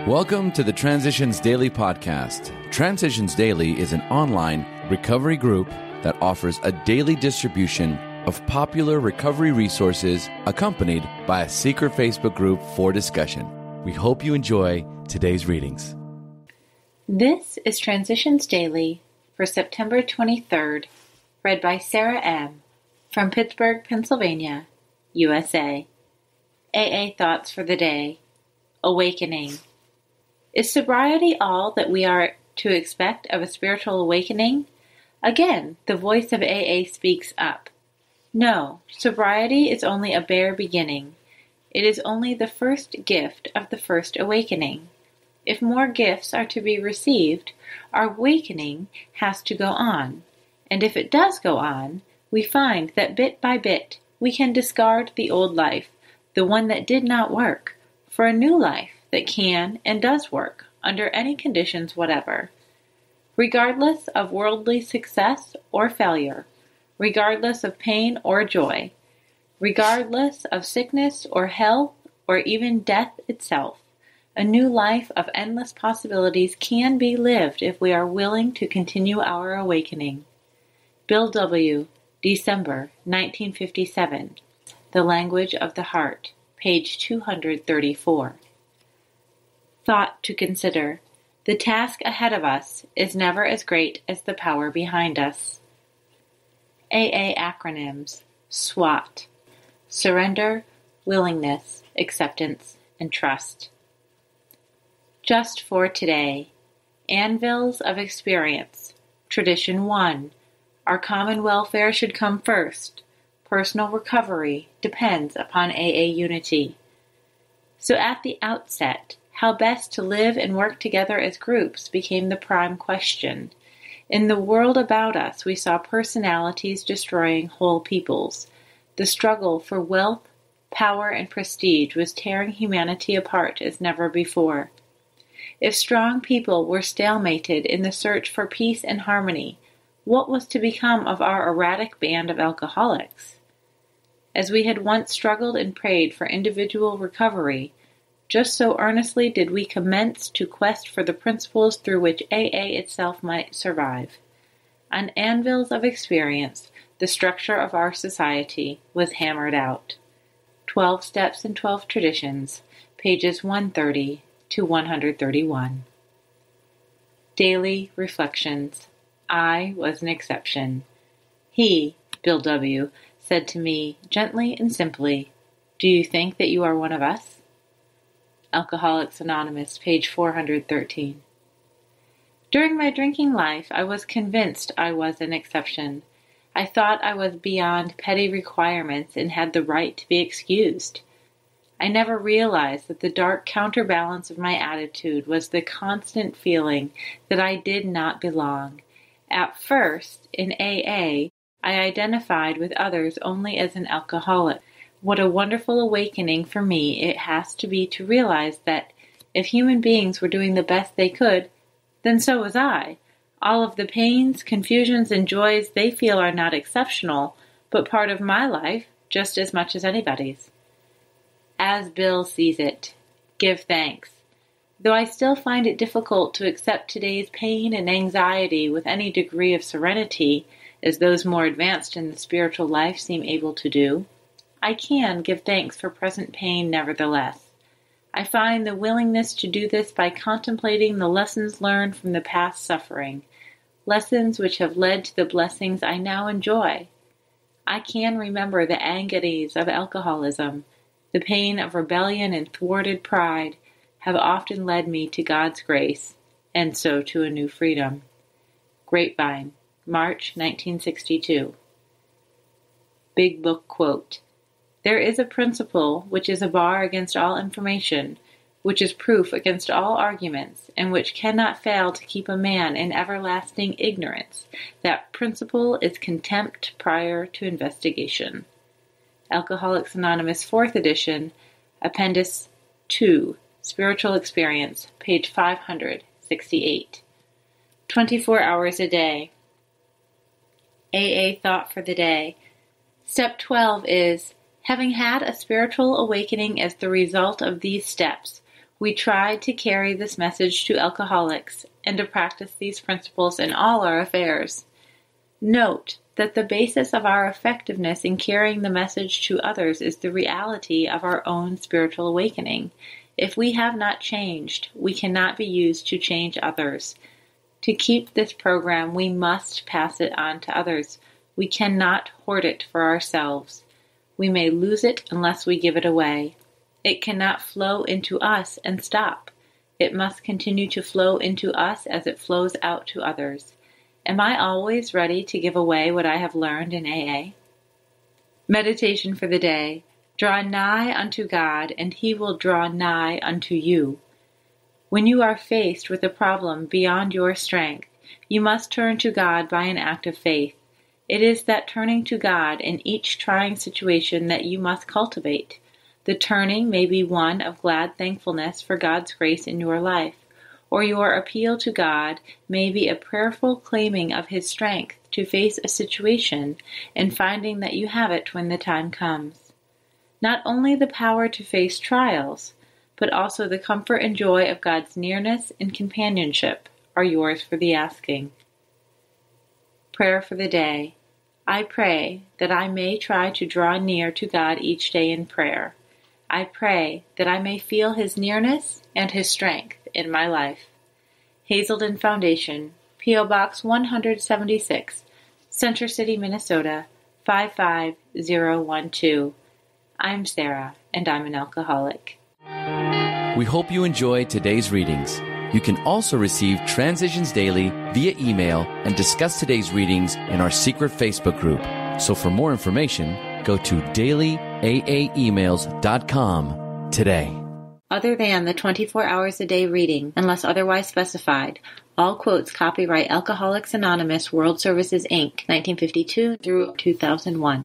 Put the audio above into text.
Welcome to the Transitions Daily podcast. Transitions Daily is an online recovery group that offers a daily distribution of popular recovery resources accompanied by a secret Facebook group for discussion. We hope you enjoy today's readings. This is Transitions Daily for September 23rd, read by Sarah M. from Pittsburgh, Pennsylvania, USA. AA Thoughts for the Day. Awakening. Is sobriety all that we are to expect of a spiritual awakening? Again, the voice of AA speaks up. No, sobriety is only a bare beginning. It is only the first gift of the first awakening. If more gifts are to be received, our awakening has to go on. And if it does go on, we find that bit by bit we can discard the old life, the one that did not work, for a new life that can and does work under any conditions whatever. Regardless of worldly success or failure, regardless of pain or joy, regardless of sickness or health or even death itself, a new life of endless possibilities can be lived if we are willing to continue our awakening. Bill W., December 1957. The Language of the Heart, page 234. Thought to consider. The task ahead of us is never as great as the power behind us. AA acronyms. SWAT. Surrender, willingness, acceptance, and trust. Just for today. Anvils of experience. Tradition 1. Our common welfare should come first. Personal recovery depends upon AA unity. So at the outset, how best to live and work together as groups became the prime question. In the world about us, we saw personalities destroying whole peoples. The struggle for wealth, power, and prestige was tearing humanity apart as never before. If strong people were stalemated in the search for peace and harmony, what was to become of our erratic band of alcoholics? As we had once struggled and prayed for individual recovery, just so earnestly did we commence to quest for the principles through which AA itself might survive. On anvils of experience, the structure of our society was hammered out. 12 Steps and 12 Traditions, pages 130 to 131. Daily Reflections. I was an exception. He, Bill W., said to me gently and simply, "Do you think that you are one of us?" Alcoholics Anonymous, page 413. During my drinking life, I was convinced I was an exception. I thought I was beyond petty requirements and had the right to be excused. I never realized that the dark counterbalance of my attitude was the constant feeling that I did not belong. At first, in AA, I identified with others only as an alcoholic. What a wonderful awakening for me it has to be to realize that if human beings were doing the best they could, then so was I. All of the pains, confusions, and joys they feel are not exceptional, but part of my life just as much as anybody's. As Bill sees it, give thanks. Though I still find it difficult to accept today's pain and anxiety with any degree of serenity, as those more advanced in the spiritual life seem able to do, I can give thanks for present pain nevertheless. I find the willingness to do this by contemplating the lessons learned from the past suffering, lessons which have led to the blessings I now enjoy. I can remember the agonies of alcoholism, the pain of rebellion and thwarted pride have often led me to God's grace, and so to a new freedom. Grapevine, March 1962. Big Book Quote. There is a principle which is a bar against all information, which is proof against all arguments, and which cannot fail to keep a man in everlasting ignorance. That principle is contempt prior to investigation. Alcoholics Anonymous 4th edition, Appendix 2, Spiritual Experience, page 568. 24 hours a day. AA Thought for the Day. Step 12 is, having had a spiritual awakening as the result of these steps, We try to carry this message to alcoholics and to practice these principles in all our affairs. Note that the basis of our effectiveness in carrying the message to others is the reality of our own spiritual awakening. If we have not changed, we cannot be used to change others. To keep this program, we must pass it on to others. We cannot hoard it for ourselves. We may lose it unless we give it away. It cannot flow into us and stop. It must continue to flow into us as it flows out to others. Am I always ready to give away what I have learned in AA? Meditation for the day. Draw nigh unto God, and He will draw nigh unto you. When you are faced with a problem beyond your strength, you must turn to God by an act of faith. It is that turning to God in each trying situation that you must cultivate. The turning may be one of glad thankfulness for God's grace in your life, or your appeal to God may be a prayerful claiming of His strength to face a situation and finding that you have it when the time comes. Not only the power to face trials, but also the comfort and joy of God's nearness and companionship are yours for the asking. Prayer for the day. I pray that I may try to draw near to God each day in prayer. I pray that I may feel His nearness and His strength in my life. Hazelden Foundation, P.O. Box 176, Center City, Minnesota, 55012. I'm Sarah, and I'm an alcoholic. We hope you enjoyed today's readings. You can also receive Transitions Daily via email and discuss today's readings in our secret Facebook group. So for more information, go to dailyaaemails.com today. Other than the 24 hours a day reading, unless otherwise specified, all quotes copyright Alcoholics Anonymous World Services, Inc., 1952 through 2001.